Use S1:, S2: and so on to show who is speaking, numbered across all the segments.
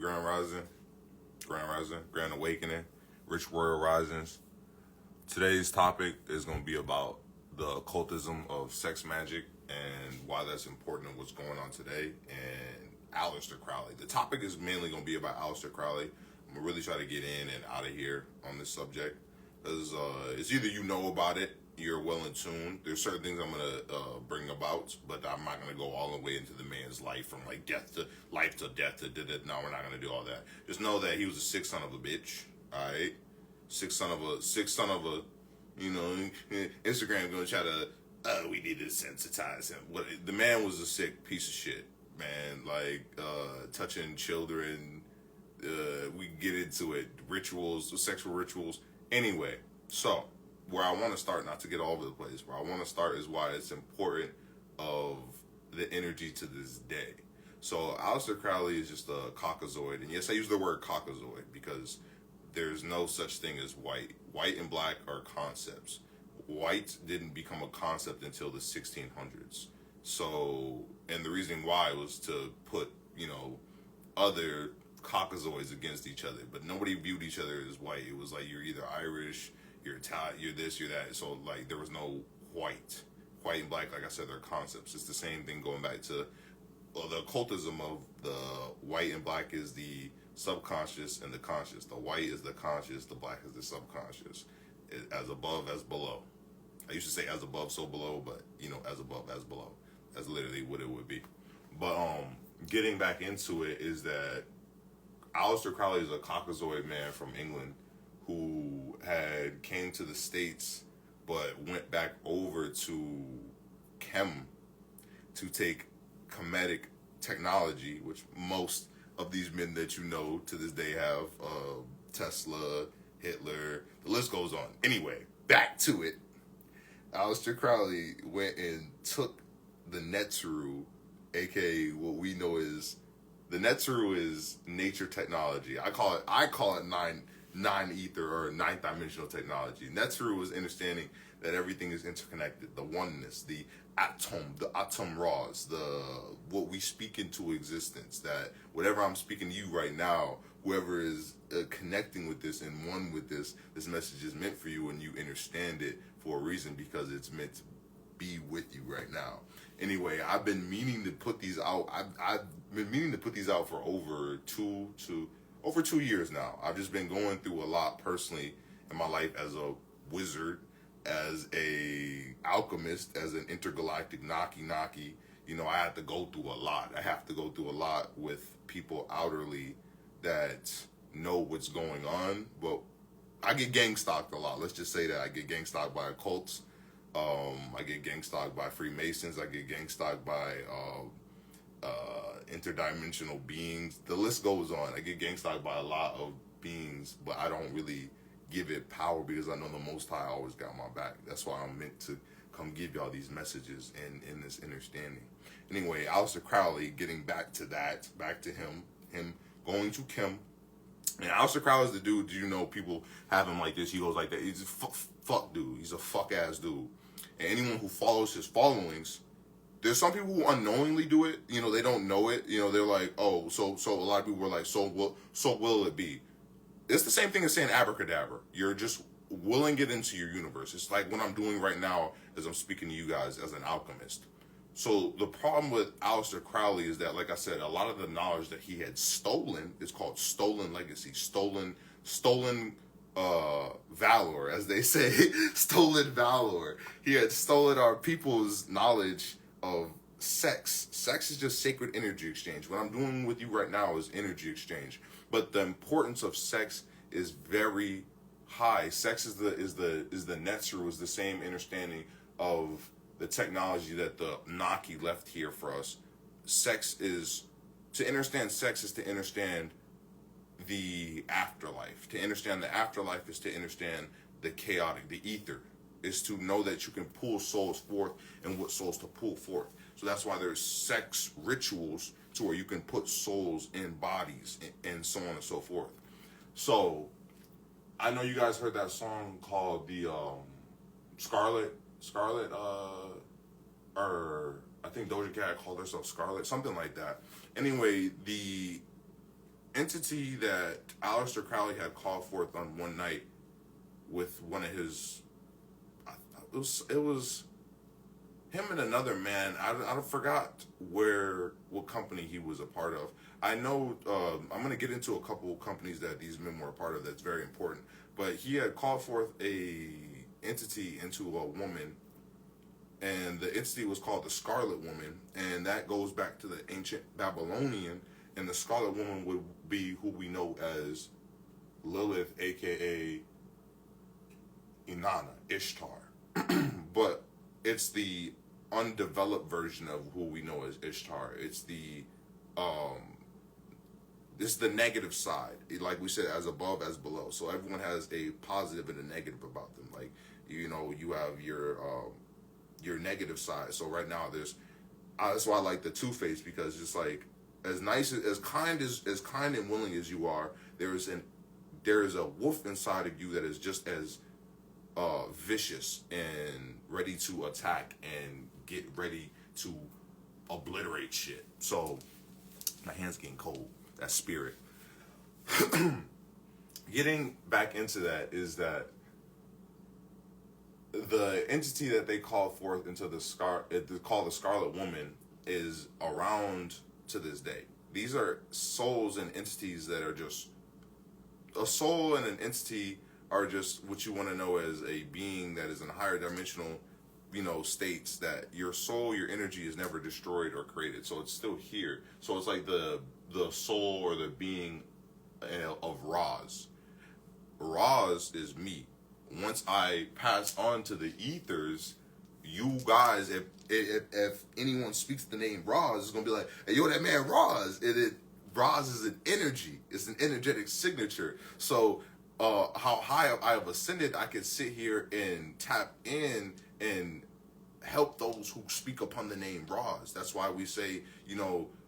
S1: Grand Rising, Grand Awakening, Rich Royal Risings. Today's topic is going to be about the occultism of sex magic and why that's important and what's going on today, and Aleister Crowley. The topic is mainly going to be about Aleister Crowley. I'm going to really try to get in and out of here on this subject because it's either you know about it, you're well in tune. There's certain things I'm going to bring about, but I'm not going to go all the way into the man's life from like death to life to death to no, we're not going to do all that. Just know that he was a sick son of a bitch, all right? Sick son of a, you know, Instagram going to try to, we need to sensitize him. The man was a sick piece of shit, man. Like, touching children, we get into it, rituals, sexual rituals. Anyway, so where I want to start, not to get all over the place, where I want to start is why it's important of the energy to this day. So Aleister Crowley is just a caucasoid, and yes, I use the word caucasoid because there's no such thing as white. White and black are concepts. White didn't become a concept until the 1600s. So, and the reason why was to put, you know, other caucasoids against each other, but nobody viewed each other as white. It was like you're either Irish, you're Italian, you're this, you're that. So like there was no white. White and black, like I said, they're concepts. It's the same thing going back to the occultism of the white and black is the subconscious and the conscious. The white is the conscious, the black is the subconscious. As above, as below. I used to say as above, so below, but you know, as above, as below. That's literally what it would be. But getting back into it is that Aleister Crowley is a caucasoid man from England who had came to the States but went back over to chem to take Kemetic technology, which most of these men that you know to this day have, Tesla, Hitler, the list goes on. Anyway, back to it. Aleister Crowley went and took the Netzeru, aka what we know as the Netzeru is nature technology. I call it nine ether or ninth dimensional technology. Netzeru is understanding that everything is interconnected, the oneness, the atom raws, what we speak into existence, that whatever I'm speaking to you right now, whoever is connecting with this and one with this message is meant for you, and you understand it for a reason because it's meant to be with you right now. Anyway, I've been meaning to put these out. I've been meaning to put these out for over 2 years now. I've just been going through a lot personally in my life as a wizard, as a alchemist, as an intergalactic knocky. You know, I have to go through a lot. I have to go through a lot with people outerly that know what's going on. But I get gang stalked a lot. Let's just say that I get gang stalked by occults. I get gang stalked by Freemasons. I get gang stalked by interdimensional beings. The list goes on. I get gang stalked by a lot of beings, but I don't really give it power because I know the Most High always got my back. That's why I'm meant to come give y'all these messages and in this understanding. Anyway, Aleister Crowley, getting back to that, back to him going to Kim. And Aleister Crowley is the dude, you know, people have him like this, he goes like that. He's a fuck dude. He's a fuck ass dude. And anyone who follows his followings, there's some people who unknowingly do it. You know, they don't know it. You know, they're like, oh, so a lot of people were like, so will it be? It's the same thing as saying abracadabra. You're just willing it into your universe. It's like what I'm doing right now as I'm speaking to you guys as an alchemist. So the problem with Aleister Crowley is that, like I said, a lot of the knowledge that he had stolen is called stolen legacy, stolen valor, as they say, stolen valor. He had stolen our people's knowledge of sex. Sex is just sacred energy exchange. What I'm doing with you right now is energy exchange. But the importance of sex is very high. Sex is the Netzeru, is the same understanding of the technology that the Naki left here for us. To understand sex is to understand the afterlife. To understand the afterlife is to understand the chaotic, the ether. Is to know that you can pull souls forth and what souls to pull forth. So that's why there's sex rituals to where you can put souls in bodies and so on and so forth. So I know you guys heard that song called the Scarlet, or I think Doja Cat called herself Scarlet, something like that. Anyway, the entity that Aleister Crowley had called forth on one night with one of his, it was him and another man. I forgot what company he was a part of. I know I'm gonna get into a couple of companies that these men were a part of. That's very important. But he had called forth a entity into a woman, and the entity was called the Scarlet Woman, and that goes back to the ancient Babylonian. And the Scarlet Woman would be who we know as Lilith, aka Inanna, Ishtar. But it's the undeveloped version of who we know as Ishtar. It's the this is the negative side. Like we said, as above, as below. So everyone has a positive and a negative about them. Like, you know, you have your negative side. So right now that's why I like the Two-Face, because it's like, as nice as kind and willing as you are, there is a wolf inside of you that is just as vicious and ready to attack and get ready to obliterate shit. So my hand's getting cold. That spirit. Getting back into that is that the entity that they called forth into called the Scarlet Woman is around to this day. These are souls and entities that are just, a soul and an entity are just what you want to know as a being that is in higher dimensional, states, that your soul, your energy is never destroyed or created. So it's still here. So it's like the soul or the being of Roz. Roz is me. Once I pass on to the ethers, you guys, if anyone speaks the name Roz, it's gonna be like, hey, yo, that man Roz. Roz is an energy. It's an energetic signature. So how high I have ascended, I can sit here and tap in and help those who speak upon the name Roz. That's why we say,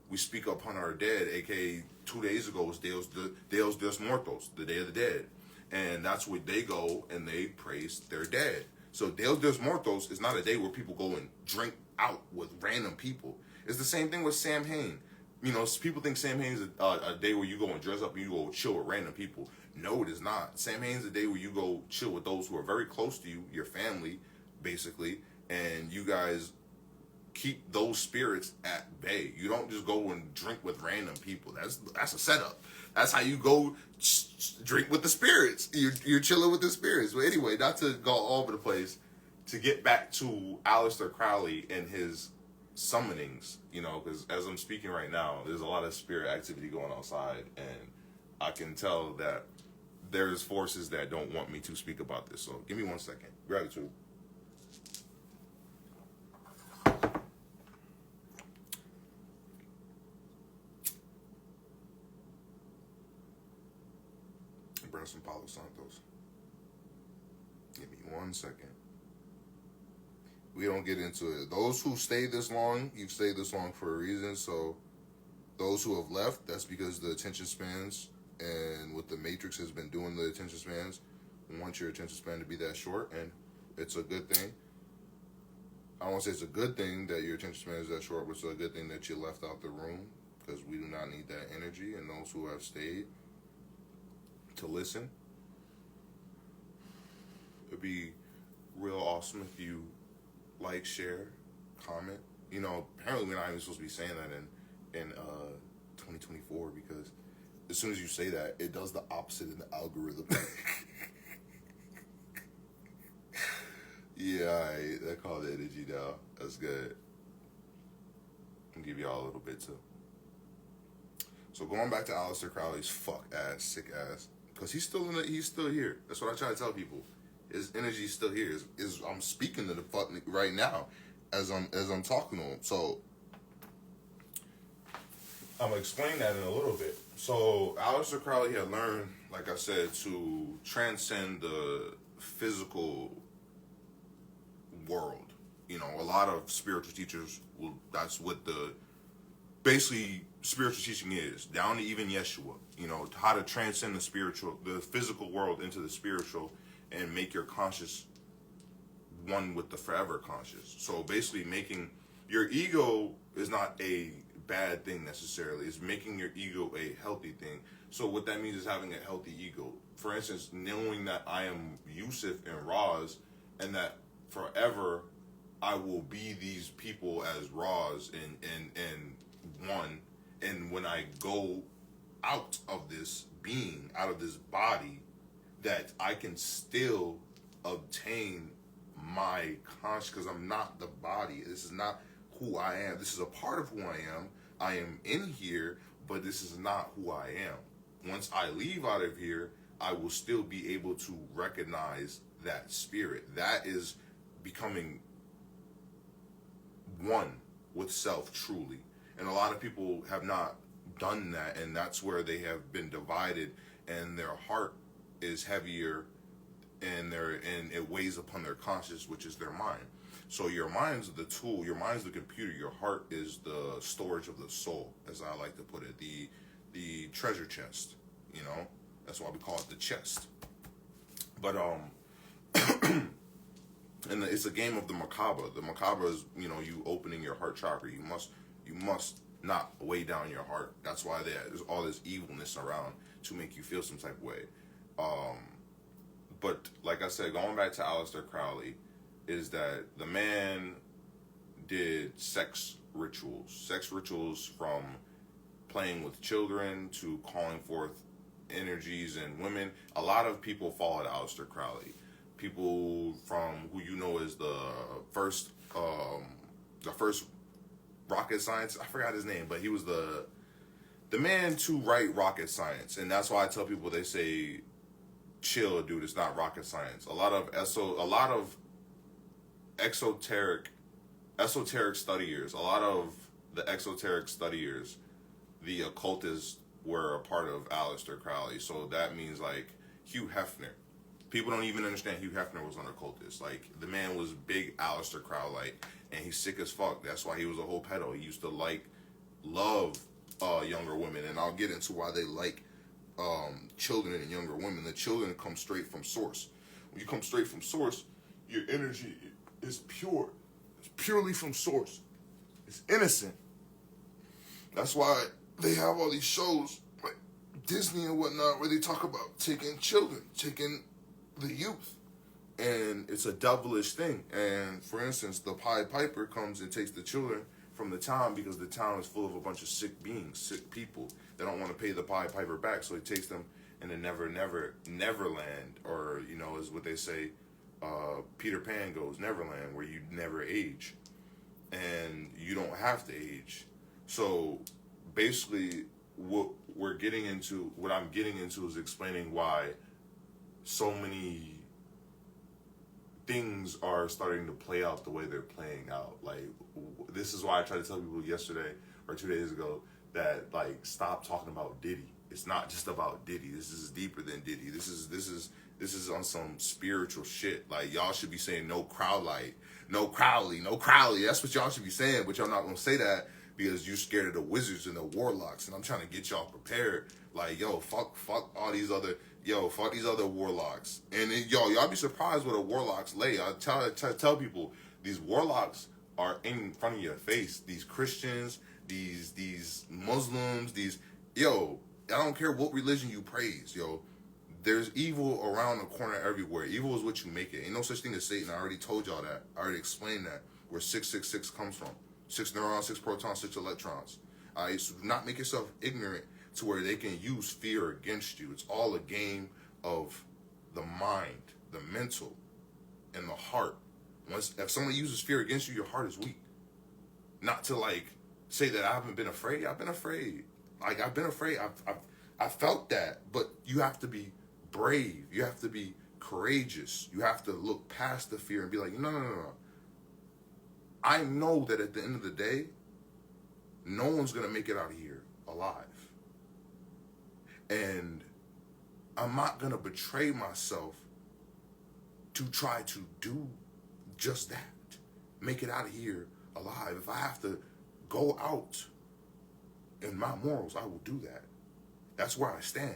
S1: we speak upon our dead, aka 2 days ago was Deus dos Muertos, the Day of the Dead. And that's where they go and they praise their dead. So Deus dos Muertos is not a day where people go and drink out with random people. It's the same thing with Samhain. People think Samhain is a day where you go and dress up and you go chill with random people. No, it is not. Samhain is a day where you go chill with those who are very close to you, your family, basically, and you guys keep those spirits at bay. You don't just go and drink with random people. That's a setup. That's how you go drink with the spirits. You're chilling with the spirits. But anyway, not to go all over the place, to get back to Aleister Crowley and his summonings, because as I'm speaking right now, there's a lot of spirit activity going outside, and I can tell that there's forces that don't want me to speak about this. So give me 1 second. Gratitude. Bring some Palo Santos. Give me 1 second. We don't get into it. Those who stay this long, you've stayed this long for a reason. So those who have left, that's because the attention spans and what the Matrix has been doing, the attention spans, want your attention span to be that short, and it's a good thing. I don't want to say it's a good thing that your attention span is that short, but it's a good thing that you left out the room, because we do not need that energy. And those who have stayed to listen, it'd be real awesome if you like, share, comment. Apparently we're not even supposed to be saying that in 2024, because as soon as you say that, it does the opposite in the algorithm. Yeah, they call the energy now. That's good. I'll give y'all a little bit too. So going back to Aleister Crowley's sick ass, because he's still here. That's what I try to tell people. His energy's still here. I'm speaking to the fuck right now, as I'm talking to him. So I'm gonna explain that in a little bit. So Aleister Crowley had learned, like I said, to transcend the physical world. A lot of spiritual teachers that's what basically spiritual teaching is, down to even Yeshua. How to transcend the physical world into the spiritual, and make your conscious one with the forever conscious. So basically making your ego is not a bad thing necessarily. It's making your ego a healthy thing. So what that means is having a healthy ego. For instance, knowing that I am Yusuf and Roz, and that forever I will be these people as Roz and one. And when I go out of this being, out of this body, that I can still obtain my conscious, because I'm not the body. This is not who I am. This is a part of who I am. I am in here, but this is not who I am. Once I leave out of here, I will still be able to recognize that spirit. That is becoming one with self truly. And a lot of people have not done that, and that's where they have been divided, and their heart is heavier, and it weighs upon their conscience, which is their mind. So your mind's the tool, your mind's the computer, your heart is the storage of the soul, as I like to put it, the treasure chest, you know? That's why we call it the chest. But and it's a game of the macabre. The macabre is, you know, you opening your heart chakra. You must not weigh down your heart. That's why there's all this evilness around to make you feel some type of way. But like I said, going back to Aleister Crowley, is that the man did sex rituals from playing with children to calling forth energies in women. A lot of people followed Aleister Crowley. People from who you know as the first rocket science. I forgot his name, but he was the man to write rocket science, and that's why I tell people, they say, chill, dude. It's not rocket science. A lot of esoteric studiers. A lot of the exoteric studiers, the occultists, were a part of Aleister Crowley. So that means like Hugh Hefner. People don't even understand Hugh Hefner was an occultist. Like, the man was big Aleister Crowley, and he's sick as fuck. That's why he was a whole pedo. He used to love younger women, and I'll get into why they like children and younger women. The children come straight from source. When you come straight from source, your energy is pure. It's purely from source. It's innocent. That's why they have all these shows like Disney and whatnot where they talk about taking children, taking the youth. And it's a devilish thing. And for instance, the Pied Piper comes and takes the children from the town because the town is full of a bunch of sick beings, sick people that don't want to pay the Pied Piper back. So he takes them in the Neverland, or, you know, is what they say, Peter Pan goes Neverland, where you never age. And you don't have to age. So basically what I'm getting into is explaining why so many things are starting to play out the way they're playing out. Like, this is why I tried to tell people yesterday or 2 days ago that, like, stop talking about Diddy. It's not just about Diddy. This is deeper than Diddy. This is on some spiritual shit. Like, y'all should be saying no Crowley. That's what y'all should be saying, but y'all not gonna say that because you're scared of the wizards and the warlocks. And I'm trying to get y'all prepared. Like, yo, fuck all these other. Fuck these other warlocks. And then, y'all be surprised what the warlocks lay. I tell people, these warlocks are in front of your face. These Christians, these Muslims, I don't care what religion you praise, there's evil around the corner everywhere. Evil is what you make it. Ain't no such thing as Satan. I already told y'all that. I already explained that. Where 666 comes from. 6 neurons, 6 protons, 6 electrons. So do not make yourself ignorant to where they can use fear against you. It's all a game of the mind, the mental, and the heart. If someone uses fear against you, your heart is weak. Not to say that I haven't been afraid. I've been afraid. I've been afraid. I've felt that. But you have to be brave. You have to be courageous. You have to look past the fear and be like, no. I know that at the end of the day, no one's going to make it out of here alive. And I'm not going to betray myself to try to do just that. Make it out of here alive. If I have to go out in my morals, I will do that. That's where I stand.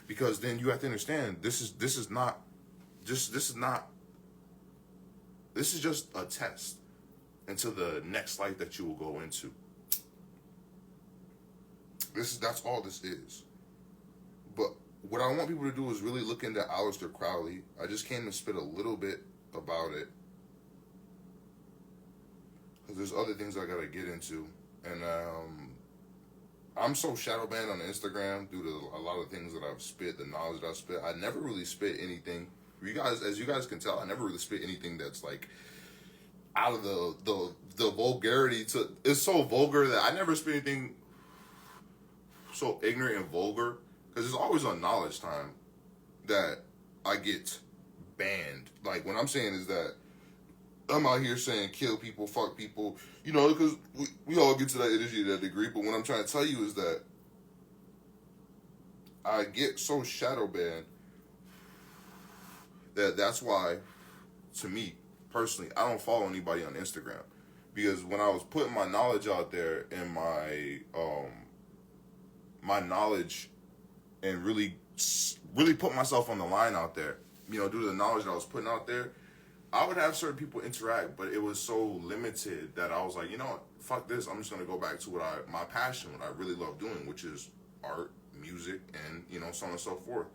S1: Because then you have to understand, this is just a test into the next life that you will go into. That's all this is. But what I want people to do is really look into Aleister Crowley. I just came to spit a little bit about it, because there's other things I gotta get into. And I'm so shadow banned on Instagram due to a lot of things that I've spit, the knowledge that I spit. I never really spit anything. You guys, as you guys can tell, I never really spit anything that's like out of the vulgarity to. It's so vulgar that I never spit anything so ignorant and vulgar, because it's always on knowledge time that I get banned. Like, what I'm saying is that I'm out here saying kill people, fuck people, because we all get to that energy to that degree. But what I'm trying to tell you is that I get so shadow banned that's why, to me personally, I don't follow anybody on Instagram, because when I was putting my knowledge out there and my knowledge and really put myself on the line out there, due to the knowledge that I was putting out there, I would have certain people interact, but it was so limited that I was like, fuck this. I'm just gonna go back to my passion, what I really love doing, which is art, music, and so on and so forth.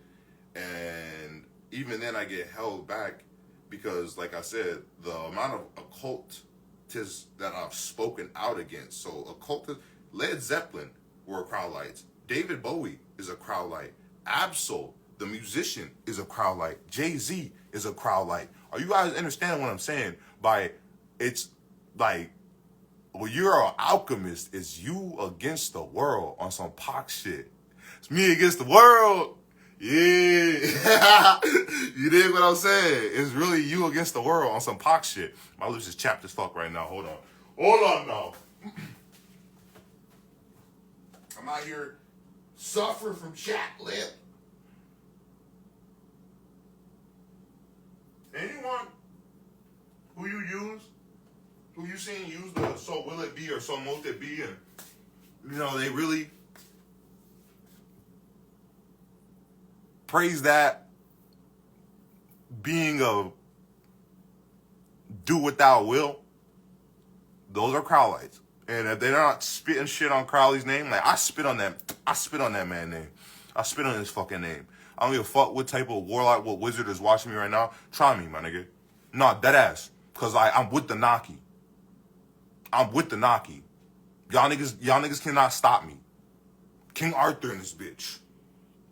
S1: And even then, I get held back because, like I said, the amount of occultists that I've spoken out against. So occultists, Led Zeppelin were crowd lights. David Bowie is a crowd light. Absol, the musician, is a crowd light. Jay-Z is a crowd light. Are you guys understanding what I'm saying? It's like, well, you're an alchemist. It's you against the world on some Pac shit. It's me against the world. Yeah. You dig what I'm saying? It's really you against the world on some Pac shit. My lips is chapped as fuck right now. Hold on now. I'm out here suffering from chapped lip. Anyone who you seen use the "so will it be" or "so must it be," and they really praise that being a do what thou will, those are crowd lights. And if they're not spitting shit on Crowley's name, like I spit on that man's name. I spit on his fucking name. I don't give a fuck what type of warlock, what wizard is watching me right now. Try me, my nigga. Nah, dead ass. Cause I'm with the Naki. I'm with the Naki. Y'all niggas cannot stop me. King Arthur in this bitch.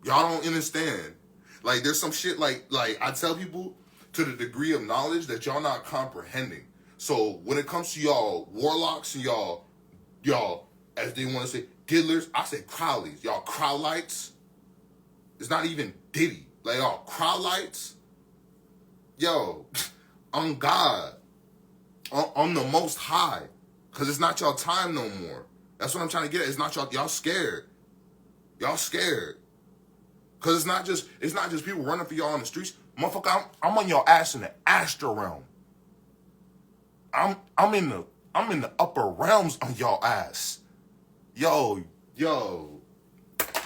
S1: Y'all don't understand. Like, there's some shit like I tell people to the degree of knowledge that y'all not comprehending. So when it comes to y'all warlocks and y'all, as they want to say, diddlers, I say Crowleys. Y'all Crowlites. It's not even Diddy. Like, y'all Crowlites. Yo, I'm God. I'm the Most High. Because it's not y'all time no more. That's what I'm trying to get at. It's not y'all scared. Y'all scared. Because it's not just people running for y'all on the streets. Motherfucker, I'm on your ass in the astral realm. I'm in the upper realms on y'all ass. Yo.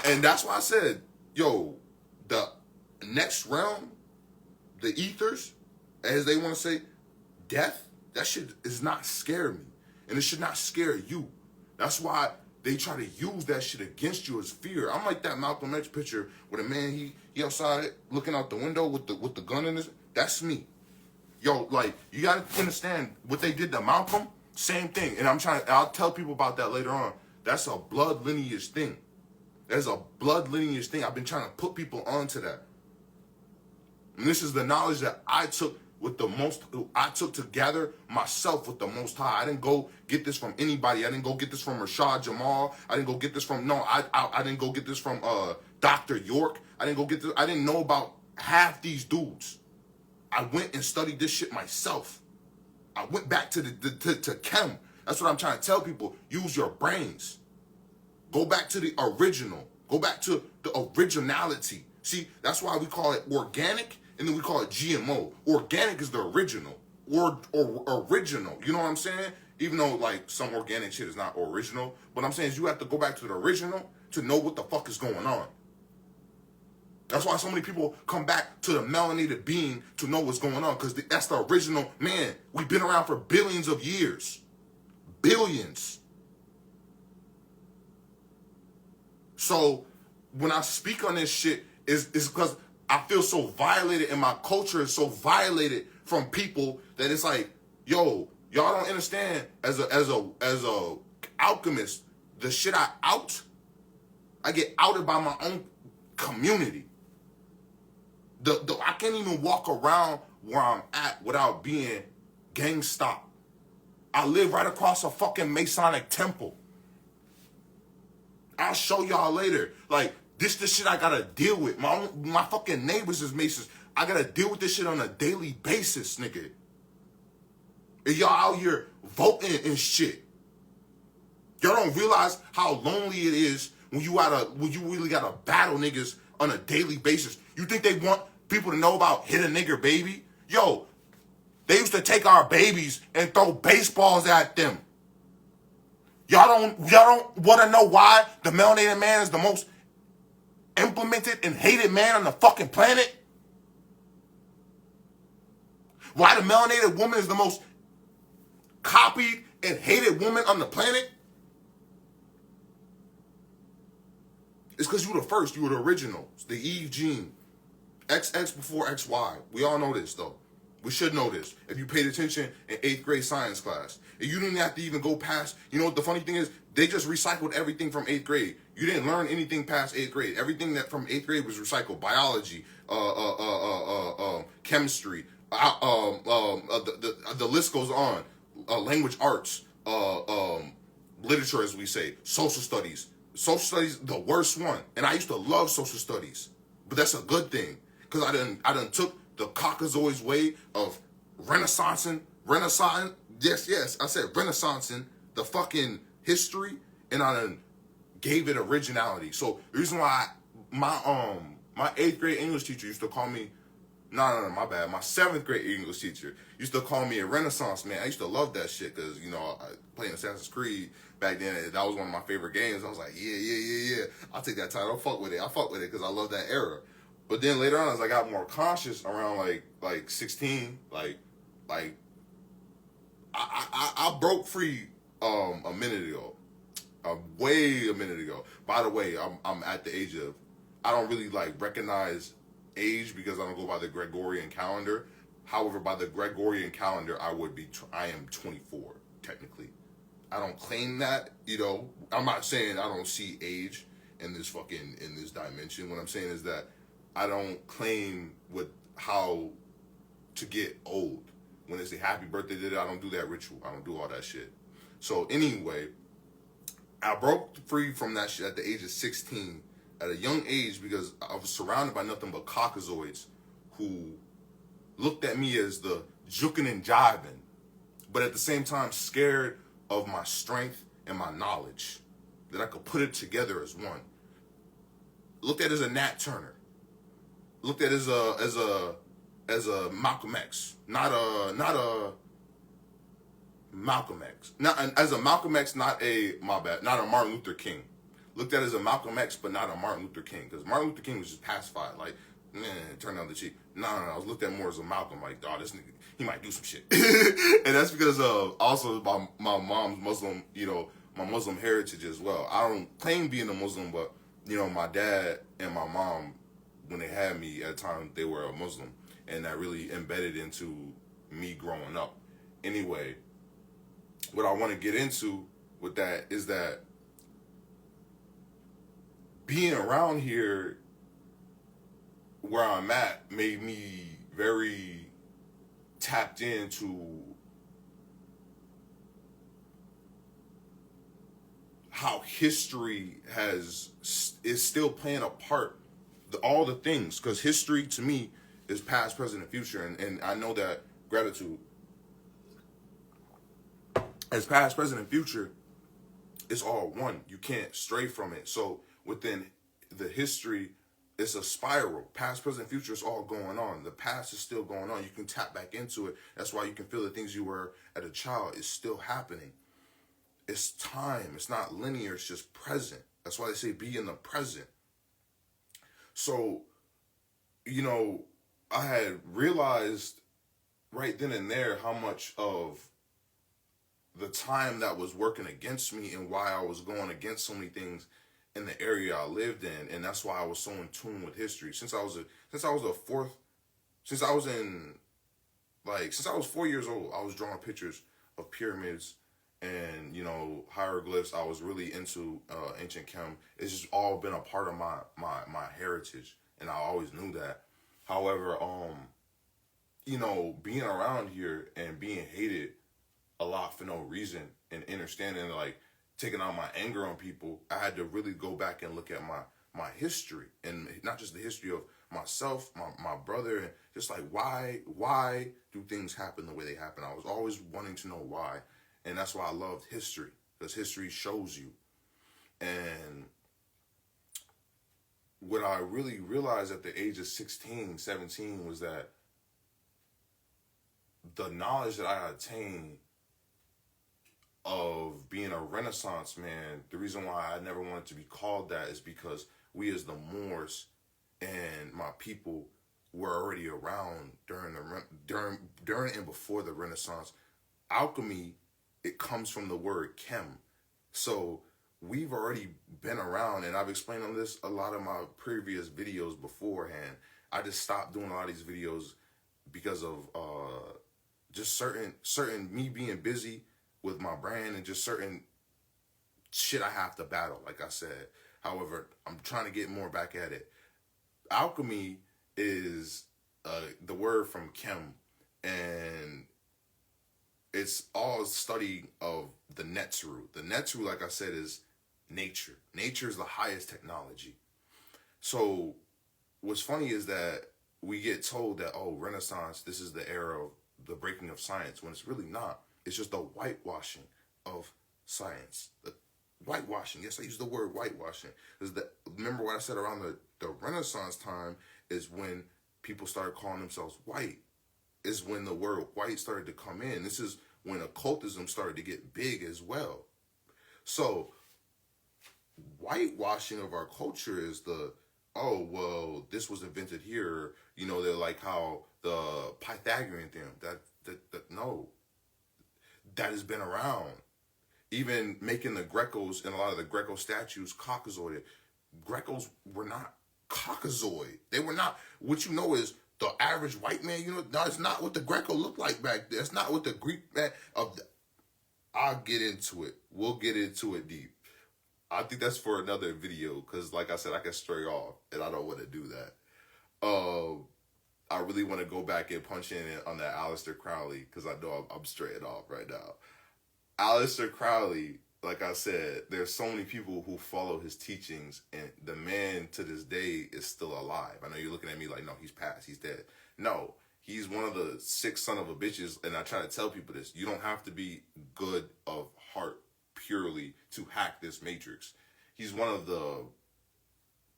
S1: And that's why I said, the next realm, the ethers, as they want to say, death, that shit does not scare me. And it should not scare you. That's why they try to use that shit against you as fear. I'm like that Malcolm X picture with a man, he outside looking out the window with the gun in his. That's me. Yo, like, you gotta understand what they did to Malcolm. Same thing. And I'll tell people about that later on. That's a blood lineage thing. That's a blood lineage thing. I've been trying to put people onto that. And this is the knowledge that I took to gather myself with the Most High. I didn't go get this from anybody. I didn't go get this from Rashad Jamal. I didn't go get this from, I didn't go get this from Dr. York. I didn't know about half these dudes. I went and studied this shit myself. I went back to Chem. That's what I'm trying to tell people. Use your brains. Go back to the original. Go back to the originality. See, that's why we call it organic, and then we call it GMO. Organic is the original. Or original. You know what I'm saying? Even though, like, some organic shit is not original. What I'm saying is you have to go back to the original to know what the fuck is going on. That's why so many people come back to the melanated being to know what's going on, because that's the original man. We've been around for billions of years. Billions. So when I speak on this shit, is because I feel so violated and my culture is so violated from people that it's like, yo, y'all don't understand. As a alchemist, the shit I get outed by my own community. I can't even walk around where I'm at without being gang stopped. I live right across a fucking Masonic temple. I'll show y'all later. Like, this the shit I gotta deal with. My fucking neighbors is Masons. I gotta deal with this shit on a daily basis, nigga. And y'all out here voting and shit. Y'all don't realize how lonely it is when you really gotta battle niggas on a daily basis. You think they want people to know about hit a nigger baby? Yo, they used to take our babies and throw baseballs at them. Y'all don't want to know why the melanated man is the most implemented and hated man on the fucking planet? Why the melanated woman is the most copied and hated woman on the planet? It's because you were the first. You were the original. It's the Eve gene. XX before XY. We all know this, though. We should know this. If you paid attention in 8th grade science class. And you didn't have to even go past, you know what the funny thing is? They just recycled everything from 8th grade. You didn't learn anything past 8th grade. Everything that from 8th grade was recycled. Biology, chemistry, the list goes on. Language arts, literature, as we say, social studies. Social studies, the worst one. And I used to love social studies. But that's a good thing. Because I done took the Caucasoid way of Renaissance, yes, I said Renaissancing the fucking history, and I done gave it originality. So the reason why my 8th grade English teacher used to call me, no, my bad, my 7th grade English teacher used to call me a Renaissance man. I used to love that shit because, you know, I playing Assassin's Creed back then. That was one of my favorite games. I was like, yeah. I'll take that title. I fuck with it because I love that era. But then later on, as I got more conscious around like 16, I broke free a minute ago, a minute ago. By the way, I'm at the age of, I don't really recognize age because I don't go by the Gregorian calendar. However, by the Gregorian calendar, I am 24 technically. I don't claim that, you know. I'm not saying I don't see age in this dimension. What I'm saying is that I don't claim how to get old. When they say happy birthday, I don't do that ritual. I don't do all that shit. So anyway, I broke free from that shit at the age of 16, at a young age, because I was surrounded by nothing but Caucasoids who looked at me as the juking and jiving, but at the same time scared of my strength and my knowledge, that I could put it together as one. Looked at as a Nat Turner. Looked at as a Malcolm X, not a Malcolm X, as a Malcolm X, not a Martin Luther King. Looked at as a Malcolm X, but not a Martin Luther King, because Martin Luther King was just pacified, turn down the cheek. No, I was looked at more as a Malcolm, this nigga, he might do some shit, and that's because of also my mom's Muslim, my Muslim heritage as well. I don't claim being a Muslim, but my dad and my mom, when they had me at the time, they were a Muslim, and that really embedded into me growing up. Anyway, what I want to get into with that is that being around here where I'm at made me very tapped into how history is still playing a part, all the things, because history to me is past, present, and future, and I know that gratitude as past, present, and future, it's all one. You can't stray from it. So within the history, it's a spiral. Past, present, future is all going on. The past is still going on. You can tap back into it. That's why you can feel the things you were as a child is still happening. It's time. It's not linear. It's just present. That's why they say be in the present. So, I had realized right then and there how much of the time that was working against me and why I was going against so many things in the area I lived in, and that's why I was so in tune with history. Since I was in since I was 4 years old, I was drawing pictures of pyramids and hieroglyphs. I was really into ancient chem. It's just all been a part of my heritage, and I always knew that. However, being around here and being hated a lot for no reason, and understanding taking out my anger on people, I had to really go back and look at my history, and not just the history of myself, my brother, and just why do things happen the way they happen. I was always wanting to know why, and that's why I loved history, because history shows you. And what I really realized at the age of 16, 17 was that the knowledge that I attained of being a Renaissance man, the reason why I never wanted to be called that is because we as the Moors and my people were already around during and before the Renaissance. Alchemy, it comes from the word chem. So we've already been around, and I've explained on this a lot of my previous videos beforehand. I just stopped doing a lot of these videos because of just certain me being busy with my brand and just certain shit I have to battle, like I said. However, I'm trying to get more back at it. Alchemy is the word from chem, and it's all study of the Netru. The Netru, like I said, is nature. Nature is the highest technology. So what's funny is that we get told that, oh, Renaissance, this is the era of the breaking of science, when it's really not. It's just the whitewashing of science. The whitewashing. Yes, I use the word whitewashing. Remember what I said around the Renaissance time is when people started calling themselves white. Is when the word white started to come in. This is when occultism started to get big as well. So whitewashing of our culture is this was invented here. They're like how the Pythagorean theorem, no, that has been around. Even making the Grecos and a lot of the Greco statues Caucasoid. Grecos were not Caucasoid. They were not. What is the average white man, that's not what the Greco looked like back there. That's not what the Greek man I'll get into it. We'll get into it deep. I think that's for another video, because like I said, I can stray off, and I don't want to do that. I really want to go back and punch in on that Aleister Crowley, because I know I'm straying off right now. Aleister Crowley, like I said, there's so many people who follow his teachings, and the man to this day is still alive. I know you're looking at me like, no, he's passed, he's dead. No, he's one of the 6 son of a bitches, and I try to tell people this. You don't have to be good of heart purely to hack this matrix. He's one of the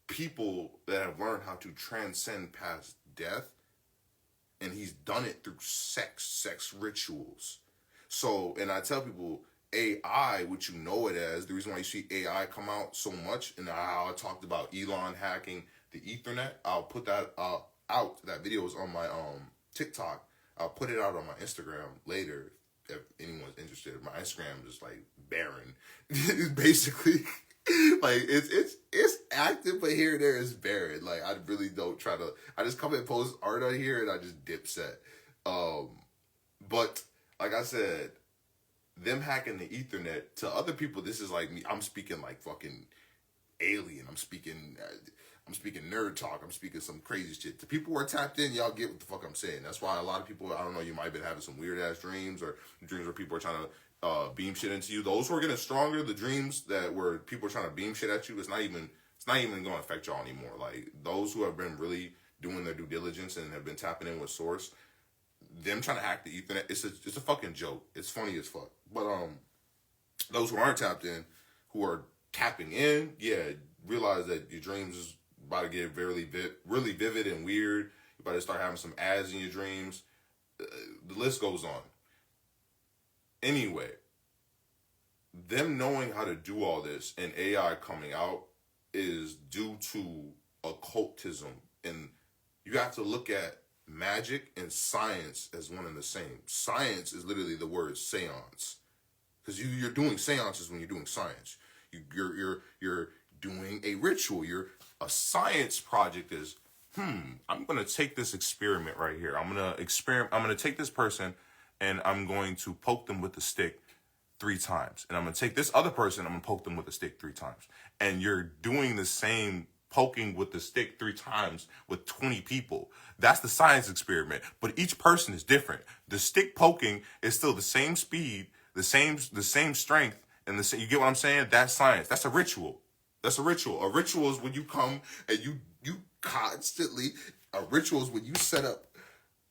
S1: people that have learned how to transcend past death, and he's done it through sex rituals. So, and I tell people, AI, which you know it as, the reason why you see AI come out so much, and how I talked about Elon hacking the Ethernet, I'll put that out. That video is on my TikTok. I'll put it out on my Instagram later if anyone's interested. My Instagram is barren. It's basically it's active, but here and there is barren. I really don't try to. I just come and post art on here, and I just dip set. But like I said, them hacking the Ethernet, to other people, this is like me. I'm speaking like fucking alien. I'm speaking nerd talk. I'm speaking some crazy shit. To people who are tapped in, y'all get what the fuck I'm saying. That's why a lot of people, I don't know, you might have been having some weird ass dreams, or dreams where people are trying to beam shit into you. Those who are getting stronger, the dreams where people are trying to beam shit at you, it's not even going to affect y'all anymore. Those who have been really doing their due diligence and have been tapping in with source, them trying to hack the Ethernet, it's a fucking joke. It's funny as fuck. But those who aren't tapped in, who are tapping in, realize that your dreams is about to get really vivid and weird. You're about to start having some ads in your dreams. The list goes on. Anyway, them knowing how to do all this and AI coming out is due to occultism. And you have to look at magic and science as one and the same. Science is literally the word seance, because you're doing seances when you're doing science. You're doing a ritual. A science project is, I'm going to take this experiment right here. I'm going to take this person and I'm going to poke them with a stick 3 times. And I'm going to take this other person, I'm going to poke them with a stick 3 times. And you're doing the same poking with the stick 3 times with 20 people. That's the science experiment. But each person is different. The stick poking is still the same speed, the same strength, and you get what I'm saying? That's science. That's a ritual. That's a ritual. A ritual is when you come and you constantly, a ritual is when you set up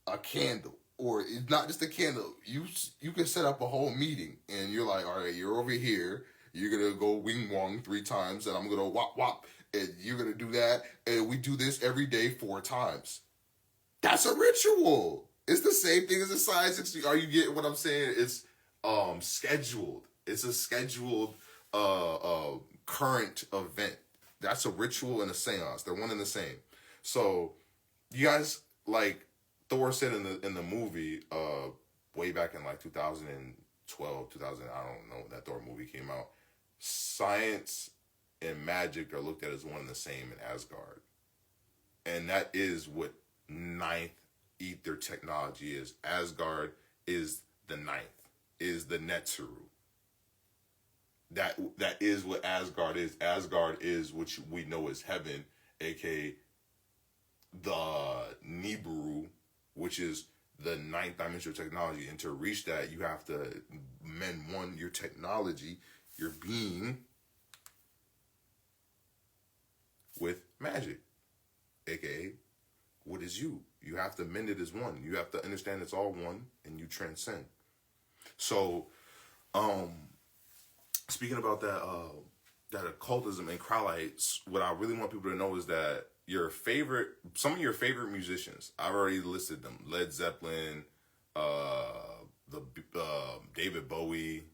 S1: a candle. Or it's not just a candle. You can set up a whole meeting, and you're like, all right, you're over here. You're gonna go wing wong 3 times, and I'm gonna wop wop, and you're gonna do that, and we do this every day 4 times. That's a ritual. It's the same thing as a science. Are you getting what I'm saying? It's scheduled. It's a scheduled current event. That's a ritual and a seance. They're one and the same. So you guys like. Thor said in the movie, way back in like 2012, 2000, I don't know when that Thor movie came out. Science and magic are looked at as one and the same in Asgard, and that is what ninth ether technology is. Asgard is the ninth, is the Netzeru. That is what Asgard is. Asgard is what we know as heaven, aka the Nibiru, which is the 9th dimensional technology. And to reach that, you have to mend your technology, your being, with magic, aka what is you. You have to mend it as one. You have to understand it's all one, and you transcend. So, speaking about that occultism and crowlites, what I really want people to know is that some of your favorite musicians, I've already listed them: Led Zeppelin, David Bowie,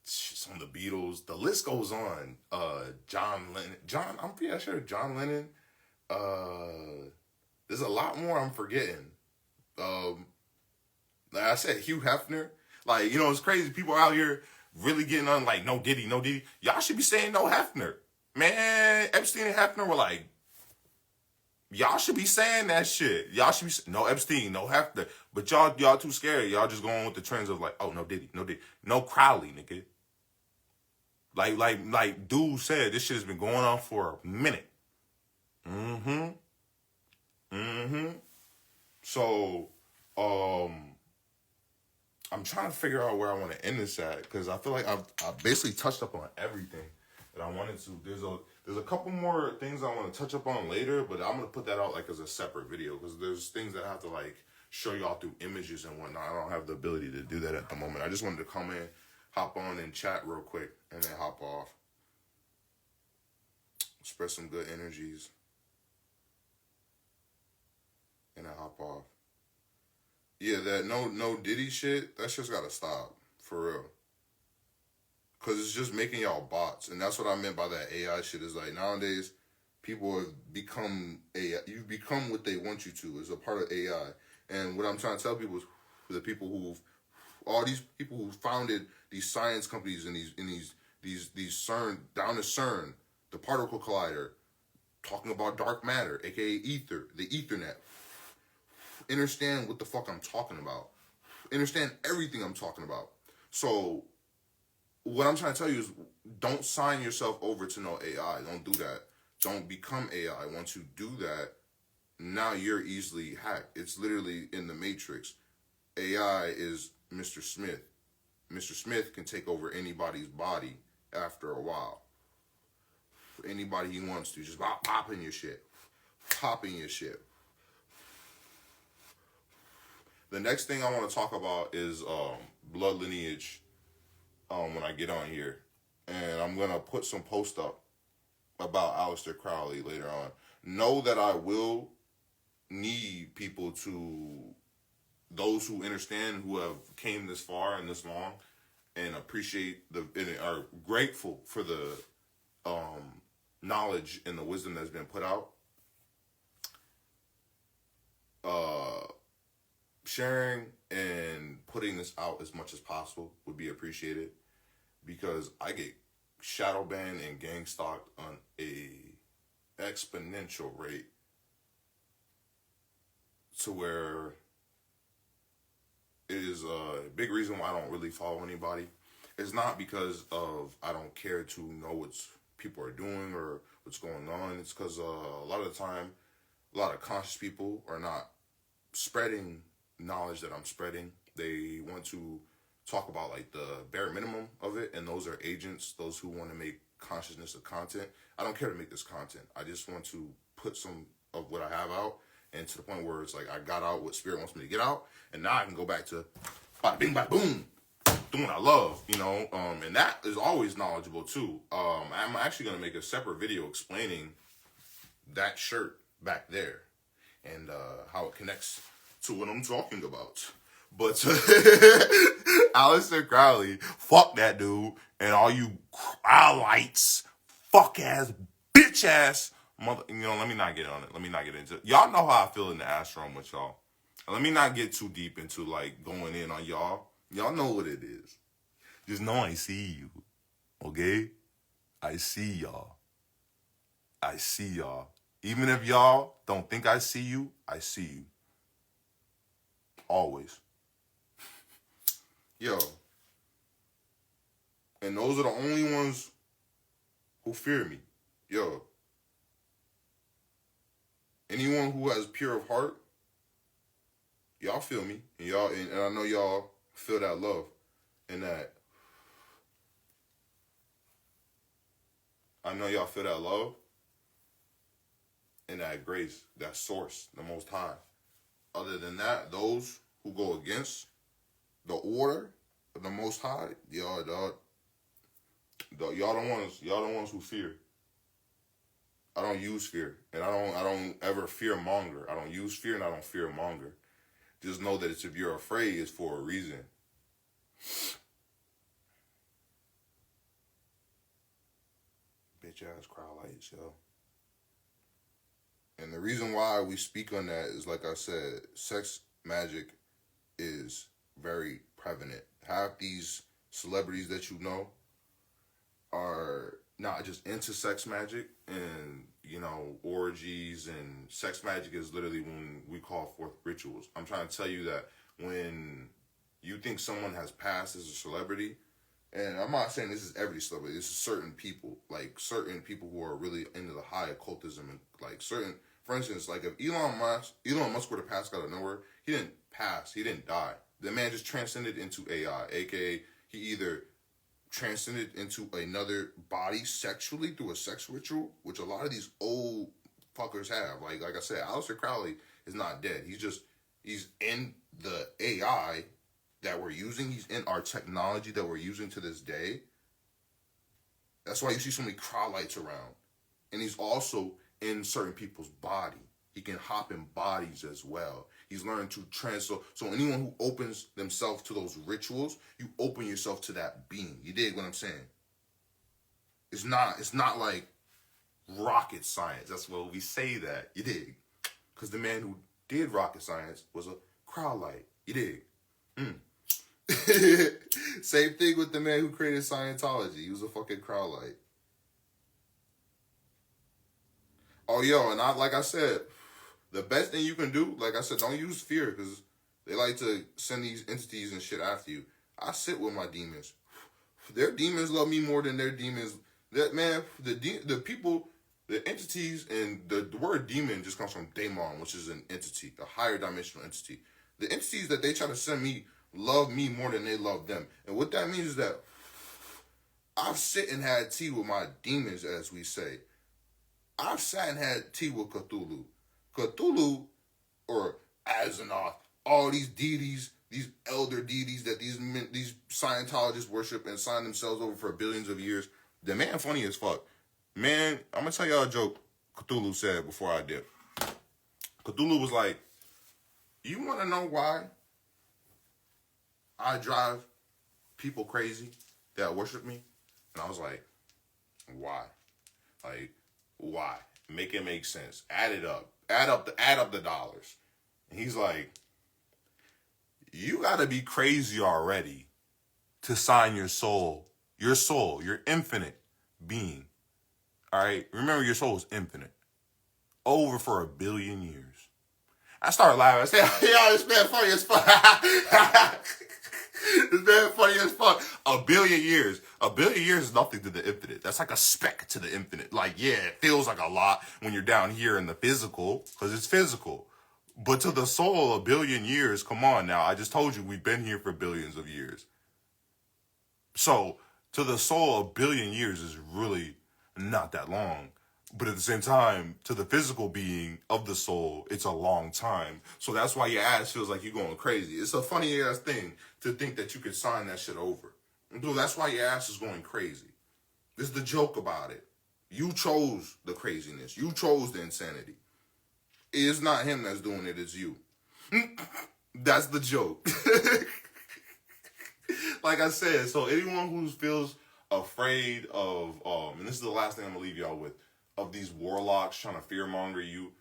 S1: some of the Beatles. The list goes on. John Lennon. I'm pretty sure John Lennon. There's a lot more I'm forgetting. Like I said, Hugh Hefner. Like, it's crazy. People out here really getting on like no Diddy. Y'all should be saying no Hefner. Man, Epstein and Hefner were like, y'all should be saying that shit. Y'all should be no Epstein, no Hefner. But y'all too scared. Y'all just going with the trends of like, oh, no Diddy, no Crowley, nigga. Like dude said, this shit has been going on for a minute. So, I'm trying to figure out where I want to end this at, because I feel like I've basically touched up on everything that I wanted to. There's a couple more things I want to touch up on later, but I'm gonna put that out like as a separate video, because there's things that I have to like show y'all through images and whatnot. I don't have the ability to do that at the moment. I just wanted to come in, hop on and chat real quick, and then hop off. Spread some good energies, and then hop off. Yeah, that no Diddy shit, that shit's gotta stop, for real. Because it's just making y'all bots. And that's what I meant by that AI shit. Is like, nowadays, people have become AI. You've become what they want you to. It's a part of AI. And what I'm trying to tell people is the people all these people who founded these science companies and these CERN, down to CERN, the particle collider, talking about dark matter, aka ether, the Ethernet. Understand what the fuck I'm talking about. Understand everything I'm talking about. So, what I'm trying to tell you is, don't sign yourself over to no AI. Don't do that. Don't become AI. Once you do that, now you're easily hacked. It's literally in the Matrix. AI is Mr. Smith. Mr. Smith can take over anybody's body after a while. Anybody he wants to. Just pop in your shit. Pop in your shit. The next thing I want to talk about is blood lineage. When I get on here, and I'm gonna put some post up about Aleister Crowley later on. Know that I will need people those who understand, who have came this far and this long, and appreciate and are grateful for the knowledge and the wisdom that's been put out. Sharing and putting this out as much as possible would be appreciated, because I get shadow banned and gang stalked on a exponential rate to where it is a big reason why I don't really follow anybody. It's not because of I don't care to know what people are doing or what's going on. It's because a lot of the time, a lot of conscious people are not spreading knowledge that I'm spreading. They want to talk about like the bare minimum of it, and those are agents, those who want to make consciousness of content. I don't care to make this content. I just want to put some of what I have out, and to the point where it's like I got out what spirit wants me to get out, and now I can go back to bada bing bada boom, doing what I love, and that is always knowledgeable too. I'm actually gonna make a separate video explaining that shirt back there and how it connects to what I'm talking about. But Aleister Crowley, fuck that dude, and all you Crowlites, fuck ass, bitch ass mother. Let me not get on it. Let me not get into it. Y'all know how I feel in the astral with y'all. Let me not get too deep into like going in on y'all. Y'all know what it is. Just know I see you, okay? I see y'all. I see y'all. Even if y'all don't think I see you, I see you. Always. Yo. And those are the only ones who fear me. Yo. Anyone who has pure of heart, y'all feel me. And y'all and I know y'all feel that love and that. I know y'all feel that love and that grace, that source, the Most High. Other than that, those who go against the order of the Most High, y'all the ones who fear. I don't use fear, and I don't ever fear monger. I don't use fear, and I don't fear monger. Just know that if you're afraid, it's for a reason. Bitch ass crowd lights, yo. And the reason why we speak on that is, like I said, sex magic is very prevalent. Half these celebrities that you know are not just into sex magic and, orgies, and sex magic is literally when we call forth rituals. I'm trying to tell you that when you think someone has passed as a celebrity, and I'm not saying this is every celebrity, this is certain people who are really into the high occultism, and like certain, for instance, like if Elon Musk were to pass out of nowhere, he didn't pass, he didn't die. The man just transcended into AI, aka he either transcended into another body sexually through a sex ritual, which a lot of these old fuckers have. Like I said, Aleister Crowley is not dead. He's in the AI that we're using. He's in our technology that we're using to this day. That's why you see so many crowd lights around. And he's also in certain people's body. He can hop in bodies as well. He's learned to transfer. So anyone who opens themselves to those rituals, you open yourself to that being. You dig what I'm saying? It's not like rocket science. That's what we say that. You dig? Because the man who did rocket science was a crowd light. You dig? Same thing with the man who created Scientology. He was a fucking crowd light. Oh, yo, and like I said, the best thing you can do, like I said, don't use fear, because they like to send these entities and shit after you. I sit with my demons. Their demons love me more than their demons. That man, the people, the entities, and the word demon just comes from daemon, which is an entity, a higher dimensional entity. The entities that they try to send me love me more than they love them. And what that means is that I've sit and had tea with my demons, as we say. I've sat and had tea with Cthulhu. Cthulhu, or Azzanoth, all these deities, these elder deities that these Scientologists worship and sign themselves over for billions of years. The man funny as fuck. Man, I'm going to tell y'all a joke Cthulhu said before I dip. Cthulhu was like, you want to know why I drive people crazy that worship me? And I was like, why? Like, why? Make it make sense. Add it up. Add up the dollars. And he's like, you gotta be crazy already to sign your soul, your infinite, being. All right? Remember, your soul is infinite. Over for 1,000,000,000 years. I started laughing. I said, yo, this man funny as fuck. This man funny as fuck. 1,000,000,000 years. 1,000,000,000 years is nothing to the infinite. That's like a speck to the infinite. Like, yeah, it feels like a lot when you're down here in the physical, because it's physical. But to the soul, 1,000,000,000 years, come on now. I just told you we've been here for billions of years. So, to the soul, 1,000,000,000 years is really not that long. But at the same time, to the physical being of the soul, it's a long time. So that's why your ass feels like you're going crazy. It's a funny ass thing to think that you could sign that shit over. So that's why your ass is going crazy. This is the joke about it. You chose the craziness. You chose the insanity. It's not him that's doing it, it's you. That's the joke. Like I said, so anyone who feels afraid of, and this is the last thing I'm going to leave y'all with, of these warlocks trying to fearmonger you,